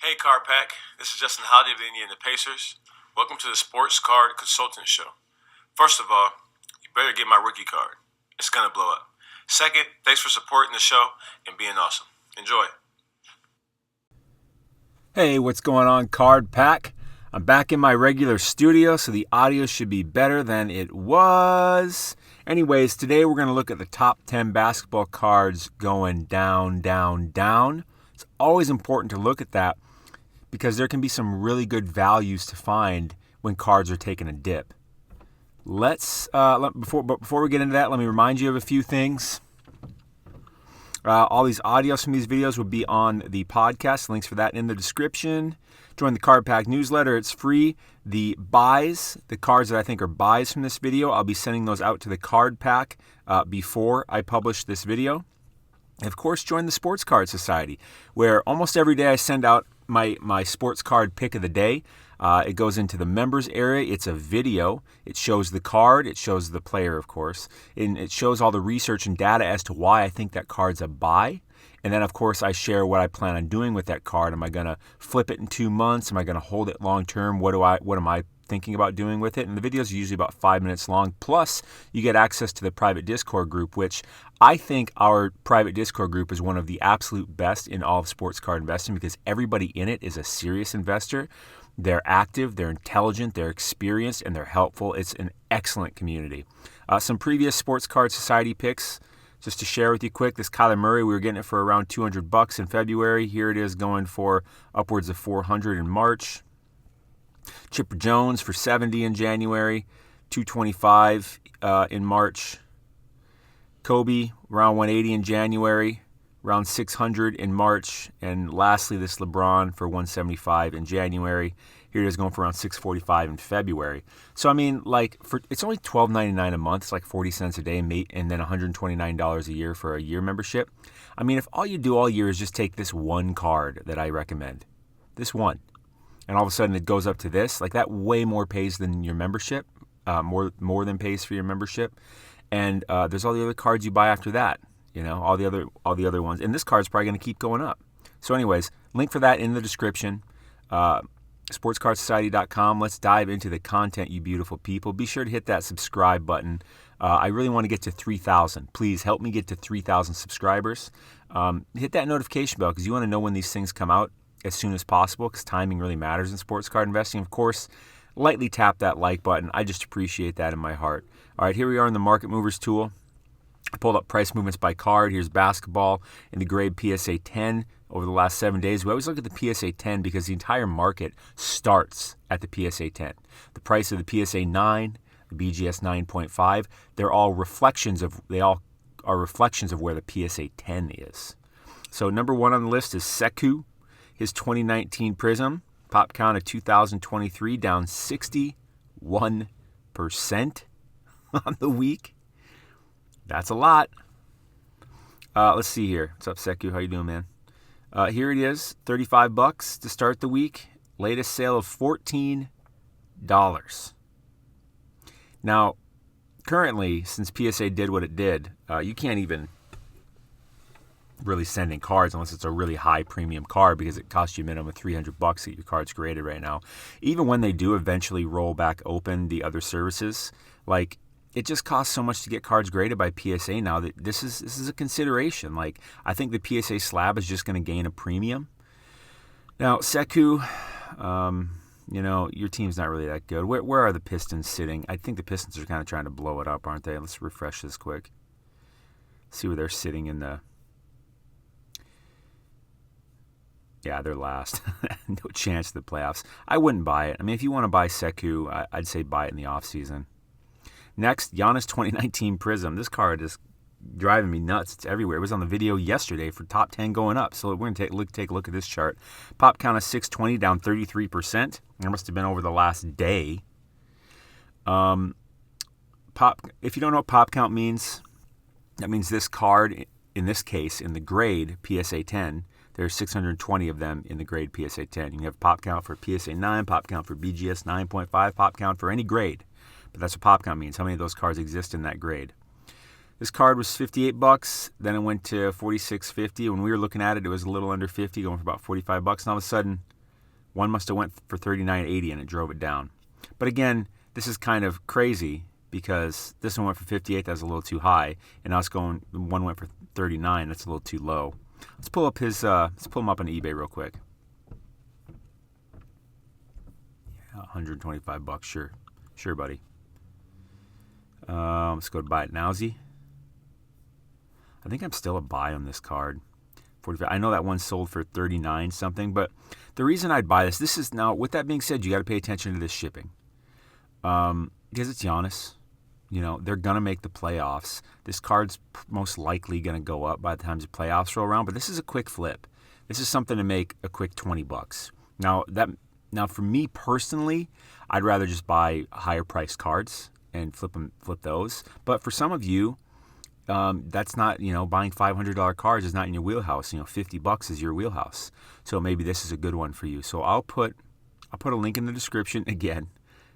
Hey Card Pack, this is Justin Holiday of the Indiana Pacers. Welcome to the Sports Card Consultant Show. First of all, you better get my rookie card. It's gonna blow up. Second, thanks for supporting the show and being awesome. Enjoy. Hey, what's going on, Card Pack? I'm back in my regular studio, so the audio should be better than it was. Anyways, today we're going to look at the top 10 basketball cards going down, down, down. It's always important to look at that because there can be some really good values to find when cards are taking a dip. Before we get into that, let me remind you of a few things. All these audios from these videos will be on the podcast. Links for that in the description. Join the Card Pack newsletter. It's free. The cards that I think are buys from this video, I'll be sending those out to the Card Pack before I publish this video. And of course, join the Sports Card Society, where almost every day I send out my sports card pick of the day. It goes into the members area. It's a video. It shows the card. It shows the player, of course. And it shows all the research and data as to why I think that card's a buy. And then, of course, I share what I plan on doing with that card. Am I going to flip it in 2 months? Am I going to hold it long term? What am I thinking about doing with it? And the videos are usually about 5 minutes long. Plus, you get access to the private Discord group, which I think our private Discord group is one of the absolute best in all of sports card investing because everybody in it is a serious investor. They're active, they're intelligent, they're experienced, and they're helpful. It's an excellent community. Some previous Sports Card Society picks, just to share with you quick. This Kyler Murray, we were getting it for around $200 in February. Here it is going for upwards of $400 in March. Chipper Jones for $70 in January, $225 in March. Kobe around $180 in January, around $600 in March, and lastly this LeBron for $175 in January. Here it is going for around $645 in February. So I mean, it's only $12.99 a month. It's like 40 cents a day, and then $129 a year for a year membership. I mean, if all you do all year is just take this one card that I recommend, this one, and all of a sudden it goes up to this, like that way more pays than your membership, more than pays for your membership. And there's all the other cards you buy after that, all the other ones. And this card's probably going to keep going up. So anyways, link for that in the description. SportsCardSociety.com. Let's dive into the content, you beautiful people. Be sure to hit that subscribe button. I really want to get to 3,000. Please help me get to 3,000 subscribers. Hit that notification bell because you want to know when these things come out as soon as possible because timing really matters in sports card investing. Of course, lightly tap that like button. I just appreciate that in my heart. All right, here we are in the Market Movers tool. I pulled up price movements by card. Here's basketball in the grade PSA 10 over the last 7 days. We always look at the PSA 10 because the entire market starts at the PSA 10. The price of the PSA 9, the BGS 9.5, they all are reflections of where the PSA 10 is. So number one on the list is Sekou, his 2019 Prism, pop count of 2023, down 61% on the week. That's a lot. Let's see here. What's up, Sekou? How you doing, man? Here it is, $35 to start the week. Latest sale of $14. Now, currently, since PSA did what it did, you can't even really send in cards unless it's a really high premium card because it costs you a minimum of $300 to get your cards graded right now. Even when they do eventually roll back open the other services, it just costs so much to get cards graded by PSA now that this is a consideration. I think the PSA slab is just going to gain a premium. Now, Sekou, your team's not really that good. Where are the Pistons sitting? I think the Pistons are kind of trying to blow it up, aren't they? Let's refresh this quick. See where they're sitting in the... Yeah, they're last. No chance of the playoffs. I wouldn't buy it. I mean, if you want to buy Sekou, I'd say buy it in the offseason. Next, Giannis 2019 Prism. This card is driving me nuts. It's everywhere. It was on the video yesterday for top 10 going up. So we're going to take a look at this chart. Pop count of 620, down 33%. It must have been over the last day. If you don't know what pop count means, that means this card, in this case, in the grade PSA 10, there's 620 of them in the grade PSA 10. You have pop count for PSA 9, pop count for BGS 9.5, pop count for any grade. But that's what pop count means, how many of those cards exist in that grade. This card was $58, then it went to $46.50. When we were looking at it, it was a little under $50, going for about $45. And all of a sudden, One must have went for $39.80 and it drove it down. But again, this is kind of crazy because this one went for $58. That's a little too high, and now one went for $39. That's a little too low. Let's pull him up on eBay real quick. Yeah, $125. Sure, buddy. Let's go to buy it nowsy. I think I'm still a buy on this card. 45. I know that one sold for 39 something, but the reason I'd buy this is now, with that being said, you got to pay attention to this shipping. Because it's Giannis. They're going to make the playoffs. This card's most likely going to go up by the time the playoffs roll around, but this is a quick flip. This is something to make a quick $20. Now for me personally, I'd rather just buy higher priced cards and flip those. But for some of you, that's not, buying $500 cards is not in your wheelhouse. $50 is your wheelhouse. So maybe this is a good one for you. So I'll put a link in the description again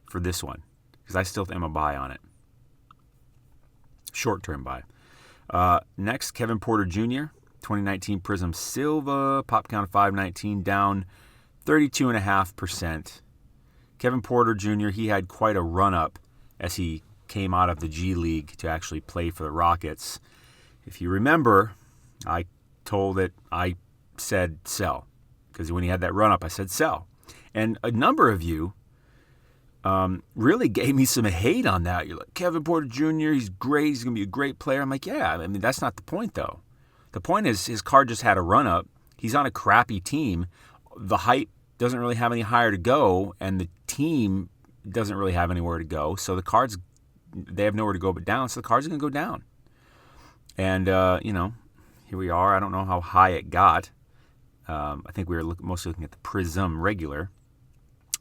for this one because I still am a buy on it. Short-term buy. Next, Kevin Porter Jr., 2019 Prism Silva, pop count of 519, down 32.5%. Kevin Porter Jr., he had quite a run-up as he came out of the G League to actually play for the Rockets. If you remember, I said sell. Because when he had that run-up, I said sell. And a number of you really gave me some hate on that. You're like, Kevin Porter Jr., he's great. He's going to be a great player. I'm like, yeah. I mean, that's not the point, though. The point is his card just had a run-up. He's on a crappy team. The hype doesn't really have any higher to go, and the team doesn't really have anywhere to go. So the cards, they have nowhere to go but down, so the cards are going to go down. And, here we are. I don't know how high it got. I think we were mostly looking at the Prism regular.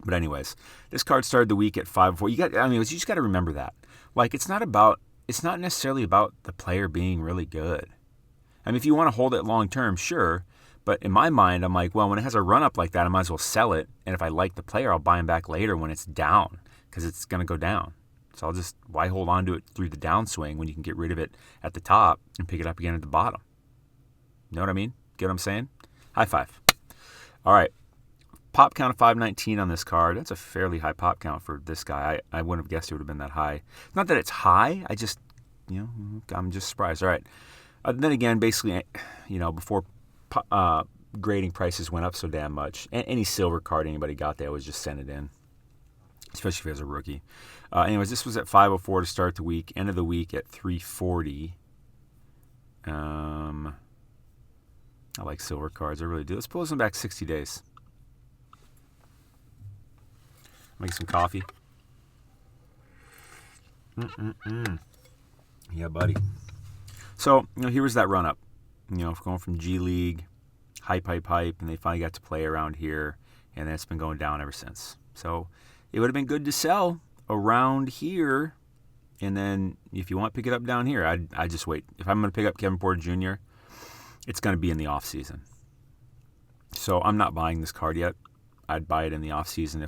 But anyways, this card started the week at 5-4. You just got to remember that. Like, it's not necessarily about the player being really good. I mean, if you want to hold it long term, sure. But in my mind, I'm like, well, when it has a run up like that, I might as well sell it. And if I like the player, I'll buy him back later when it's down because it's going to go down. So why hold on to it through the downswing when you can get rid of it at the top and pick it up again at the bottom? Know what I mean? Get what I'm saying? High five. All right. Pop count of 519 on this card. That's a fairly high pop count for this guy. I wouldn't have guessed it would have been that high. Not that it's high. I just, I'm just surprised. All right. Then again, basically, before grading prices went up so damn much, any silver card anybody got, they always just send it in, especially if it was a rookie. Anyways, this was at 504 to start the week. End of the week at 340. I like silver cards. I really do. Let's pull this one back 60 days. Make some coffee. Yeah, buddy. So, here was that run up. Going from G League, hype, and they finally got to play around here, and then it's been going down ever since. So, it would have been good to sell around here, and then if you want to pick it up down here, I'd just wait. If I'm going to pick up Kevin Porter Jr., it's going to be in the off season. So, I'm not buying this card yet. I'd buy it in the offseason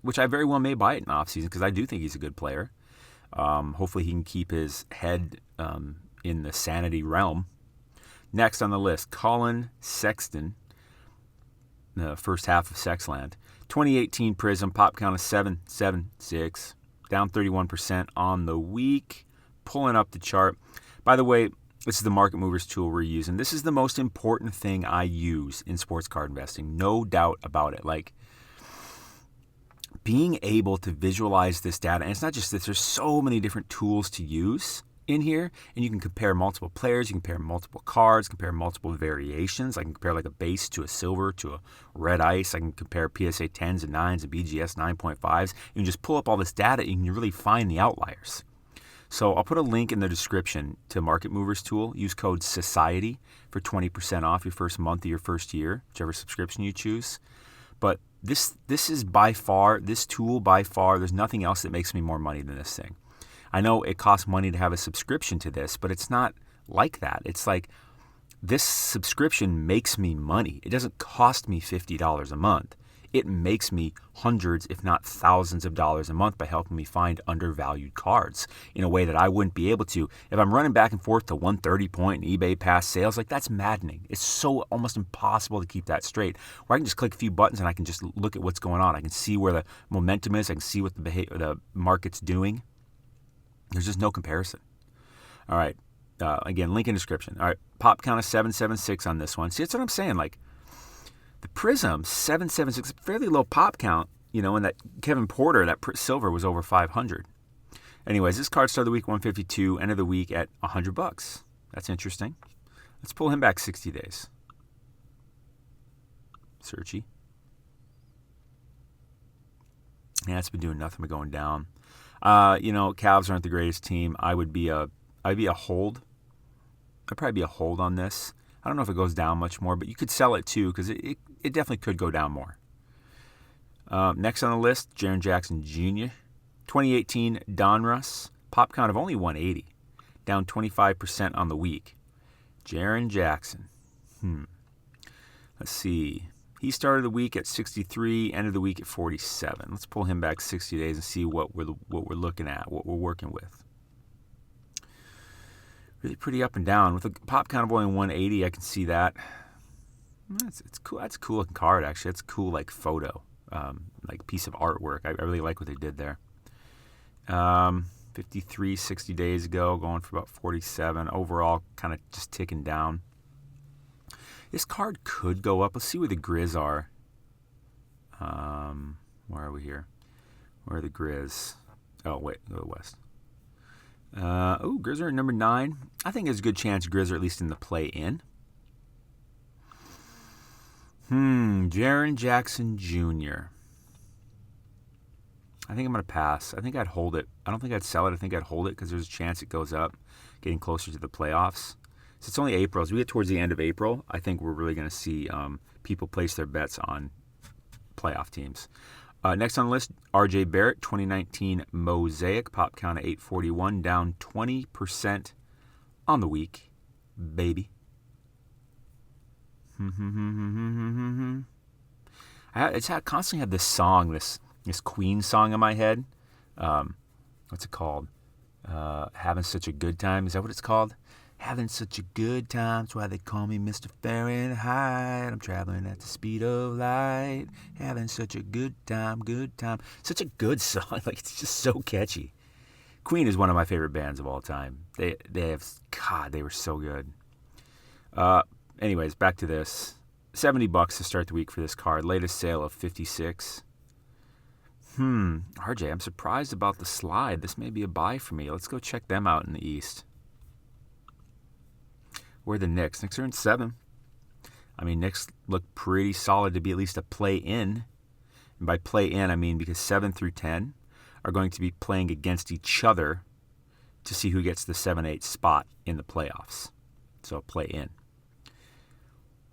which I very well may buy it in the offseason because I do think he's a good player. Hopefully he can keep his head in the sanity realm. Next on the list, Collin Sexton, the first half of Sexland. 2018 Prism, pop count of 776, down 31% on the week, pulling up the chart. By the way, this is the market movers tool we're using. This is the most important thing I use in sports card investing, no doubt about it. Like, being able to visualize this data, and it's not just this, there's so many different tools to use in here, and you can compare multiple players, you can compare multiple cards, compare multiple variations. I can compare like a base to a silver to a red ice. I can compare PSA 10s and 9s and BGS 9.5s. You can just pull up all this data and you can really find the outliers. So I'll put a link in the description to Market Movers tool. Use code SOCIETY for 20% off your first month of your first year, whichever subscription you choose. But this is by far, this tool by far, there's nothing else that makes me more money than this thing. I know it costs money to have a subscription to this, but it's not like that. It's like this subscription makes me money. It doesn't cost me $50 a month. It makes me hundreds, if not thousands of dollars a month by helping me find undervalued cards in a way that I wouldn't be able to. If I'm running back and forth to 130 point and eBay past sales, like that's maddening. It's so almost impossible to keep that straight. Where I can just click a few buttons and I can just look at what's going on. I can see where the momentum is. I can see what the market's doing. There's just no comparison. All right. Again, link in description. All right. Pop count of 776 on this one. See, that's what I'm saying. Like, the Prism 776, fairly low pop count, and that Kevin Porter, that silver was over 500. Anyways, this card started the week 152, ended the week at $100. That's interesting. Let's pull him back 60 days. Searchy. Yeah, it's been doing nothing but going down. Cavs aren't the greatest team. I'd be a hold. I'd probably be a hold on this. I don't know if it goes down much more, but you could sell it too because it definitely could go down more. Next on the list, Jaren Jackson Jr. 2018 Donruss. Pop count of only 180. Down 25% on the week. Jaren Jackson. Let's see. He started the week at 63, ended the week at 47. Let's pull him back 60 days and see what we're looking at, what we're working with. Really pretty up and down. With a pop count of only 180, I can see that. It's cool. That's a cool looking card, actually. That's a cool, like, photo, like piece of artwork. I really like what they did there. 53, 60 days ago, going for about 47. Overall, kind of just ticking down. This card could go up. Let's see where the Grizz are. Where are we here? Where are the Grizz? Oh, wait, go to the West. Grizz are at number 9. I think there's a good chance Grizz are at least in the play-in. Jaren Jackson Jr. I think I'm going to pass. I think I'd hold it. I don't think I'd sell it. I think I'd hold it because there's a chance it goes up, getting closer to the playoffs. So it's only April. As we get towards the end of April, I think we're really going to see people place their bets on playoff teams. Next on the list, RJ Barrett, 2019 Mosaic, pop count of 841, down 20% on the week, baby. I constantly have this song, this Queen song in my head. What's it called? Having Such a Good Time. Is that what it's called? Having such a good time, that's why they call me Mr. Fahrenheit. I'm traveling at the speed of light. Having such a good time, good time. Such a good song. Like, it's just so catchy. Queen is one of my favorite bands of all time. They were so good. Anyways, back to this. $70 to start the week for this card. Latest sale of 56. RJ, I'm surprised about the slide. This may be a buy for me. Let's go check them out in the East. Where are the Knicks? Knicks are in 7. I mean, Knicks look pretty solid to be at least a play-in. And by play-in, I mean because 7 through 10 are going to be playing against each other to see who gets the 7-8 spot in the playoffs. So play-in.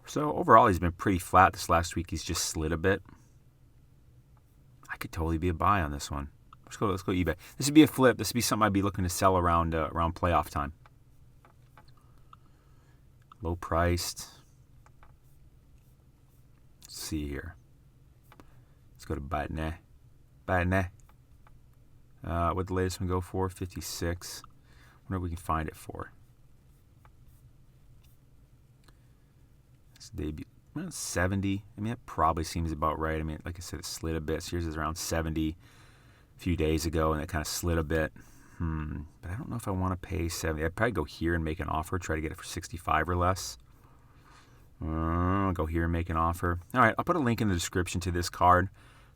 So overall, he's been pretty flat. This last week, he's just slid a bit. I could totally be a buy on this one. Let's go eBay. This would be a flip. This would be something I'd be looking to sell around playoff time. Low priced. Let's see here. Let's go to Batne. What the latest one go for? 56. Wonder if we can find it for. It's debut. 70. I mean, that probably seems about right. I mean, like I said, it slid a bit. So yours is around 70 a few days ago, and it kind of slid a bit. But I don't know if I want to pay 70. I'd probably go here and make an offer, try to get it for 65 or less. Go here and make an offer. All right, I'll put a link in the description to this card.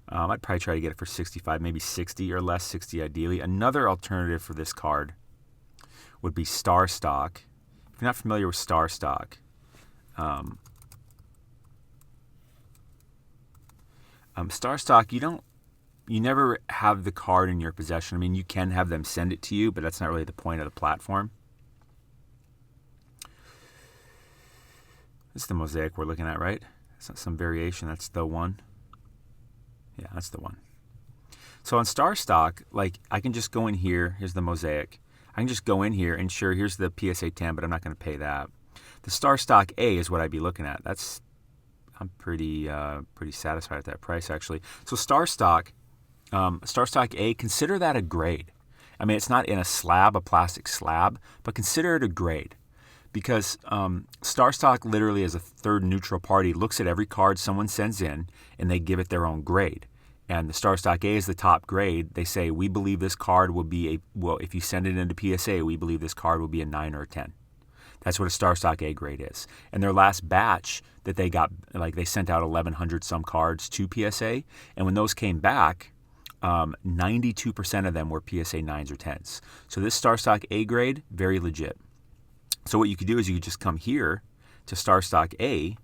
I'd probably try to get it for 65, maybe 60 or less, 60 ideally. Another alternative for this card would be StarStock. If you're not familiar with StarStock, StarStock, you never have the card in your possession. I mean, you can have them send it to you, but that's not really the point of the platform. This is the Mosaic we're looking at, right? It's not some variation. That's the one. Yeah, that's the one. So on StarStock, like, I can just go in here. Here's the Mosaic. I can just go in here and sure, here's the PSA 10, but I'm not going to pay that. The StarStock A is what I'd be looking at. That's I'm pretty satisfied at that price, actually. So StarStock, StarStock A, consider that a grade. I mean, it's not in a plastic slab, but consider it a grade. Because StarStock literally, as a third neutral party, looks at every card someone sends in, and they give it their own grade. And the StarStock A is the top grade. They say, we believe this card will be if you send it into PSA, we believe this card will be a 9 or a 10. That's what a StarStock A grade is. And their last batch that they got, they sent out 1,100 some cards to PSA. And when those came back, 92% of them were PSA 9s or 10s. So this StarStock A grade, very legit. So what you could do is you could just come here to StarStock A,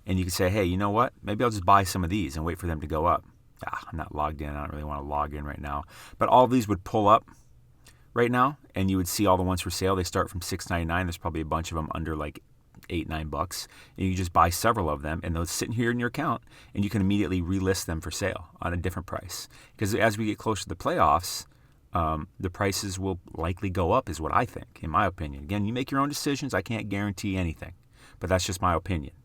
and you could say, hey, you know what? Maybe I'll just buy some of these and wait for them to go up. I'm not logged in. I don't really want to log in right now. But all of these would pull up right now, and you would see all the ones for sale. They start from $6.99. There's probably a bunch of them under $8, $9. And you just buy several of them, and those sit here in your account, and you can immediately relist them for sale on a different price. Because as we get closer to the playoffs, the prices will likely go up, is what I think, in my opinion. Again, you make your own decisions. I can't guarantee anything, but that's just my opinion.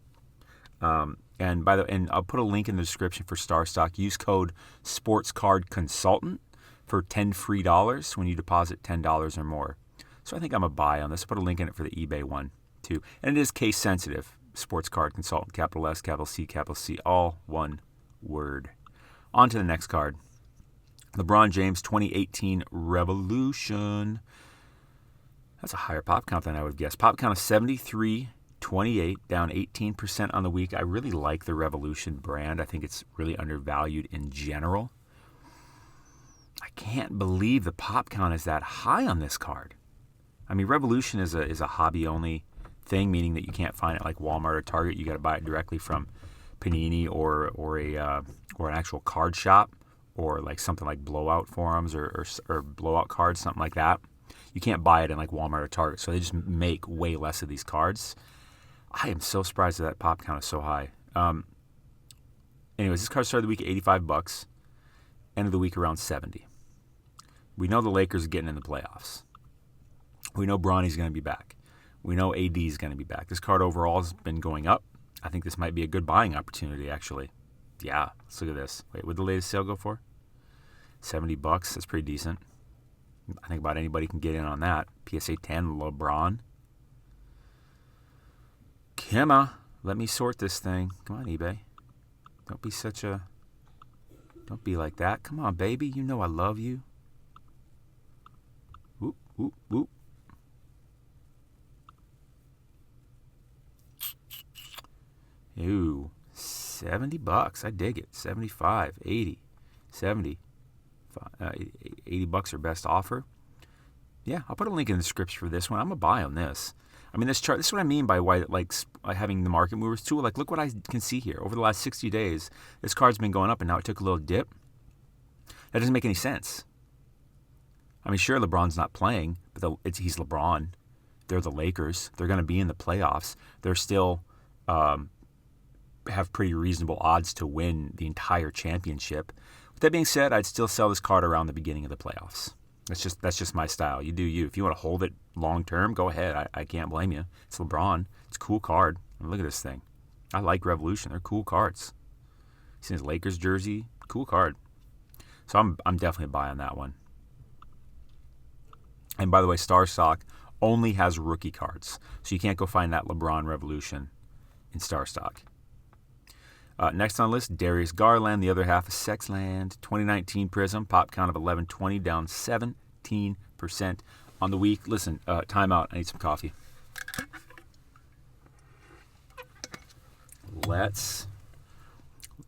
And I'll put a link in the description for StarStock. Use code SportsCardConsultant for $10 free when you deposit $10 or more. So I think I'm a buy on this. I'll put a link in it for the eBay one too. And it is case sensitive. Sports Card Consultant, capital S, capital C, all one word. On to the next card. LeBron James 2018 Revolution. That's a higher pop count than I would have guessed. Pop count of 73.28, down 18% on the week. I really like the Revolution brand. I think it's really undervalued in general. I can't believe the pop count is that high on this card. I mean, Revolution is a hobby-only thing, meaning that you can't find it like Walmart or Target. You got to buy it directly from Panini or an actual card shop, or like something like Blowout Forums or Blowout Cards, something like that. You can't buy it in like Walmart or Target, so they just make way less of these cards. I am so surprised that pop count is so high. Anyways, this card started the week at $85, end of the week around 70. We know the Lakers are getting in the playoffs. We know Bronny's going to be back. We know AD is going to be back. This card overall has been going up. I think this might be a good buying opportunity, actually. Yeah, let's look at this. Wait, what did the latest sale go for? $70. That's pretty decent. I think about anybody can get in on that. PSA 10, LeBron. Come on, let me sort this thing. Come on, eBay. Don't be like that. Come on, baby. You know I love you. Whoop, whoop, whoop. Ooh, $70. I dig it. 75, 80, 70. $80 or best offer. Yeah, I'll put a link in the description for this one. I'm a buy on this. I mean, this chart, this is what I mean by why, having the market movers too. Like, look what I can see here. Over the last 60 days, this card's been going up, and now it took a little dip. That doesn't make any sense. I mean, sure, LeBron's not playing, but he's LeBron. They're the Lakers. They're going to be in the playoffs. They're still have pretty reasonable odds to win the entire championship. With that being said, I'd still sell this card around the beginning of the playoffs. That's just my style. You do you. If you want to hold it long term, go ahead. I can't blame you. It's LeBron. It's a cool card. I mean, look at this thing. I like Revolution. They're cool cards. You see his Lakers jersey? Cool card. So I'm definitely a buy on that one. And by the way, StarStock only has rookie cards, so you can't go find that LeBron Revolution in StarStock. Next on the list, Darius Garland, the other half of Sexland, 2019 Prism, pop count of 1120, down 17% on the week. Listen, timeout. I need some coffee. Let's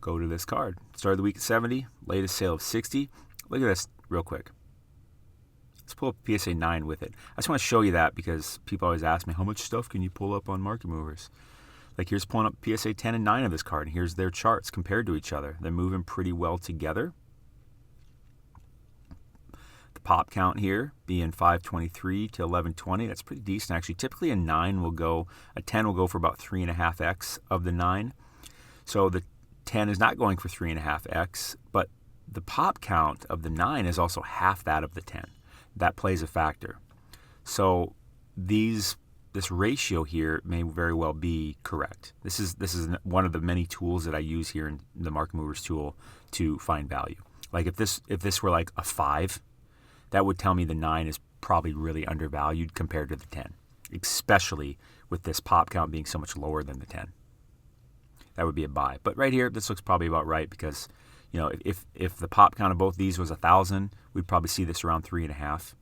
go to this card. Started the week at 70, latest sale of 60. Look at this real quick. Let's pull up PSA 9 with it. I just want to show you that because people always ask me, how much stuff can you pull up on Market Movers? Like, here's pulling up PSA 10 and 9 of this card, and here's their charts compared to each other. They're moving pretty well together. The pop count here being 523 to 1120. That's pretty decent, actually. Typically, a 10 will go for about 3.5x of the 9. So the 10 is not going for 3.5x, but the pop count of the 9 is also half that of the 10. That plays a factor. So these this ratio here may very well be correct. This is one of the many tools that I use here in the Market Movers tool to find value. Like if this were like a 5, that would tell me the 9 is probably really undervalued compared to the 10, especially with this pop count being so much lower than the 10. That would be a buy. But right here, this looks probably about right because, if the pop count of both these was 1,000, we'd probably see this around 3.5.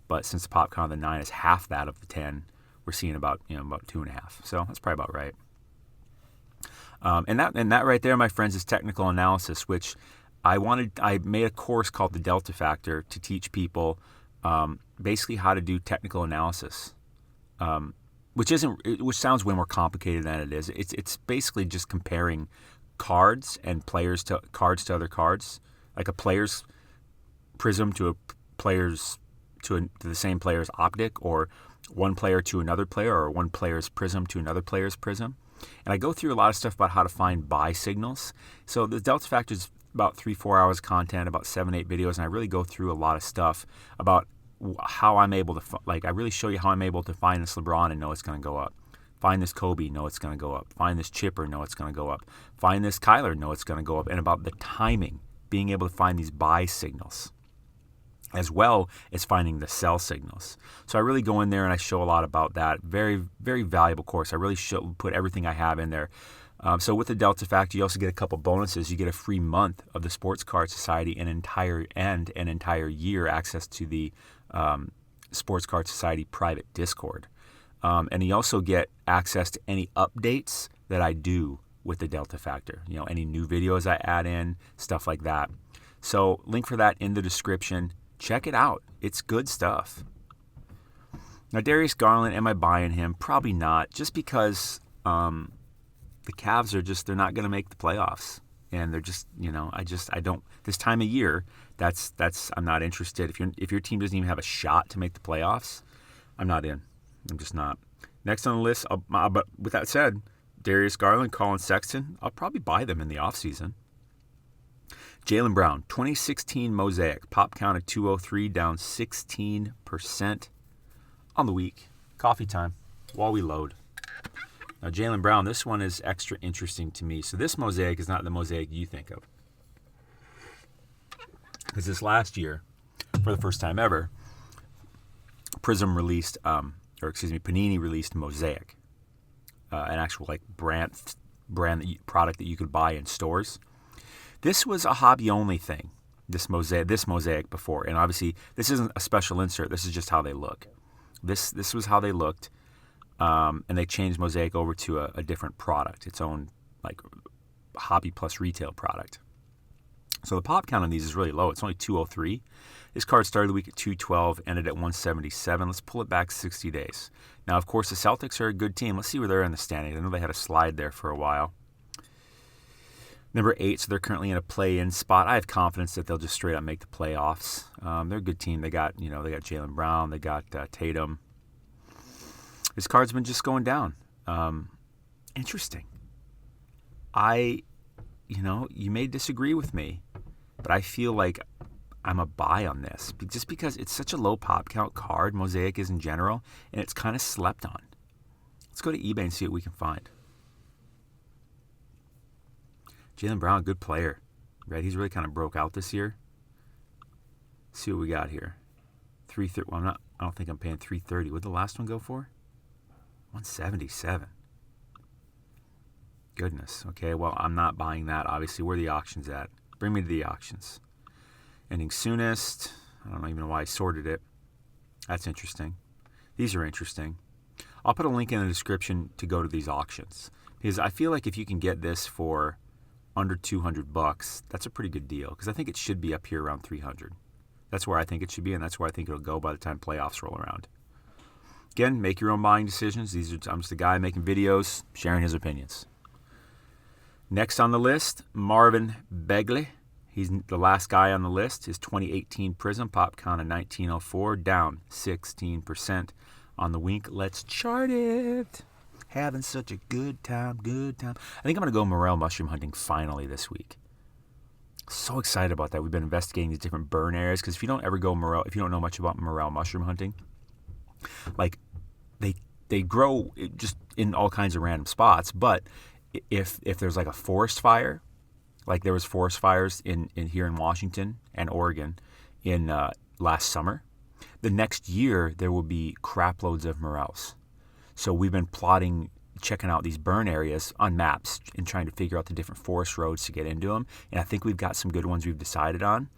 But since the pop count of the 9 is half that of the 10, we're seeing about 2.5. So that's probably about right. And that right there, my friends, is technical analysis, which I made a course called the Delta Factor to teach people basically how to do technical analysis, which sounds way more complicated than it is. It's basically just comparing cards and players to cards to other cards, like a player's prism to the same player's optic, or one player to another player, or one player's prism to another player's prism. And I go through a lot of stuff about how to find buy signals. So the Delta Factor is about 3-4 hours of content, about 7-8 videos, and I really go through a lot of stuff about how I'm able to, I really show you how I'm able to find this LeBron and know it's going to go up. Find this Kobe, know it's going to go up. Find this Chipper, know it's going to go up. Find this Kyler, know it's going to go up. And about the timing, being able to find these buy signals, as well as finding the sell signals. So I really go in there and I show a lot about that. Very, very valuable course. I really put everything I have in there. So with the Delta Factor, you also get a couple bonuses. You get a free month of the Sports Card Society, an entire year access to the Sports Card Society private Discord. And you also get access to any updates that I do with the Delta Factor. Any new videos I add in, stuff like that. So link for that in the description. Check it out. It's good stuff. Now, Darius Garland, am I buying him? Probably not, just because the Cavs they're not going to make the playoffs. And they're just, I don't, this time of year, I'm not interested. If your team doesn't even have a shot to make the playoffs, I'm not in. I'm just not. Next on the list, but with that said, Darius Garland, Collin Sexton, I'll probably buy them in the offseason. Jaylen Brown, 2016 Mosaic, pop count of 203, down 16% on the week. Coffee time while we load. Now, Jaylen Brown, this one is extra interesting to me. So this Mosaic is not the Mosaic you think of. Because this last year, for the first time ever, Panini released Mosaic, an actual brand product that you could buy in stores. This was a hobby-only thing, this mosaic before. And obviously, this isn't a special insert. This is just how they look. This was how they looked. And they changed Mosaic over to a different product, its own hobby plus retail product. So the pop count on these is really low. It's only 203. This card started the week at 212, ended at 177. Let's pull it back 60 days. Now, of course, the Celtics are a good team. Let's see where they're in the standings. I know they had a slide there for a while. Number 8, so they're currently in a play-in spot. I have confidence that they'll just straight up make the playoffs. They're a good team. They got Jaylen Brown. They got Tatum. This card's been just going down. Interesting. You may disagree with me, but I feel like I'm a buy on this just because it's such a low pop count card, Mosaic is in general, and it's kind of slept on. Let's go to eBay and see what we can find. Jaylen Brown, good player. Right, he's really kind of broke out this year. Let's see what we got here. 330. Well, I don't think I'm paying 330. What did the last one go for? 177. Goodness. Okay, well, I'm not buying that. Obviously, where are the auctions at? Bring me to the auctions. Ending soonest. I don't even know why I sorted it. That's interesting. These are interesting. I'll put a link in the description to go to these auctions, because I feel like if you can get this for under $200, that's a pretty good deal, because I think it should be up here around 300. That's where I think it should be, and that's where I think it'll go by the time playoffs roll around. Again, make your own buying decisions. I'm just a guy making videos, sharing his opinions. Next on the list, Marvin Bagley. He's the last guy on the list. His 2018 Prism pop count of 1904, down 16% on the week. Let's chart it. Having such a good time. I think I'm going to go morel mushroom hunting finally this week. So excited about that. We've been investigating these different burn areas, because if you don't know much about morel mushroom hunting, they grow just in all kinds of random spots. But if there's like a forest fire, like there was forest fires in here in Washington and Oregon in last summer, the next year there will be crap loads of morels. So we've been checking out these burn areas on maps and trying to figure out the different forest roads to get into them. And I think we've got some good ones we've decided on.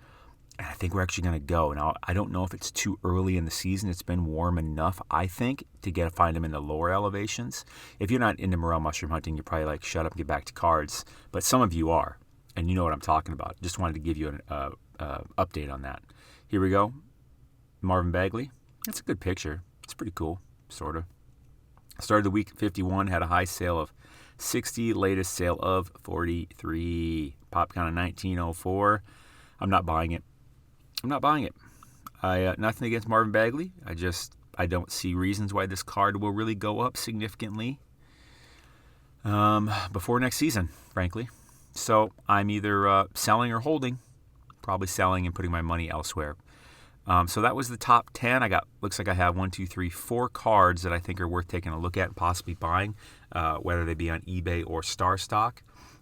And I think we're actually going to go. Now, I don't know if it's too early in the season. It's been warm enough, I think, to find them in the lower elevations. If you're not into morel mushroom hunting, you're probably like, shut up and get back to cards. But some of you are, and you know what I'm talking about. Just wanted to give you an update on that. Here we go. Marvin Bagley. That's a good picture. It's pretty cool, sort of. Started the week at 51, had a high sale of 60, latest sale of 43. Pop count of 1904. I'm not buying it. Nothing against Marvin Bagley. I don't see reasons why this card will really go up significantly before next season, frankly. So I'm either selling or holding. Probably selling and putting my money elsewhere. So that was the top 10. Looks like I have 4 cards that I think are worth taking a look at and possibly buying, whether they be on eBay or StarStock.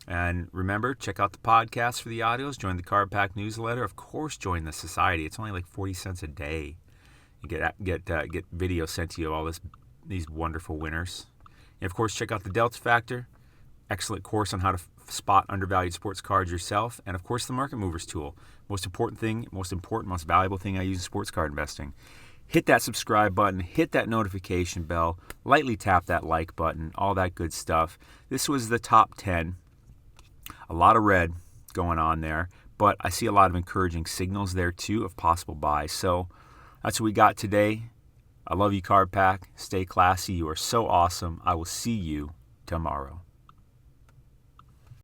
And remember, check out the podcast for the audios. Join the Card Pack newsletter. Of course, join the society. It's only like 40 cents a day. You get videos sent to you of all these wonderful winners. And of course, check out the Delta Factor. Excellent course on how to spot undervalued sports cards yourself. And of course, the Market Movers tool. Most valuable thing I use in sports card investing. Hit that subscribe button, hit that notification bell, lightly tap that like button, all that good stuff. This was the top 10. A lot of red going on there, but I see a lot of encouraging signals there too of possible buys. So that's what we got today. I love you, Card Pack. Stay classy. You are so awesome. I will see you tomorrow.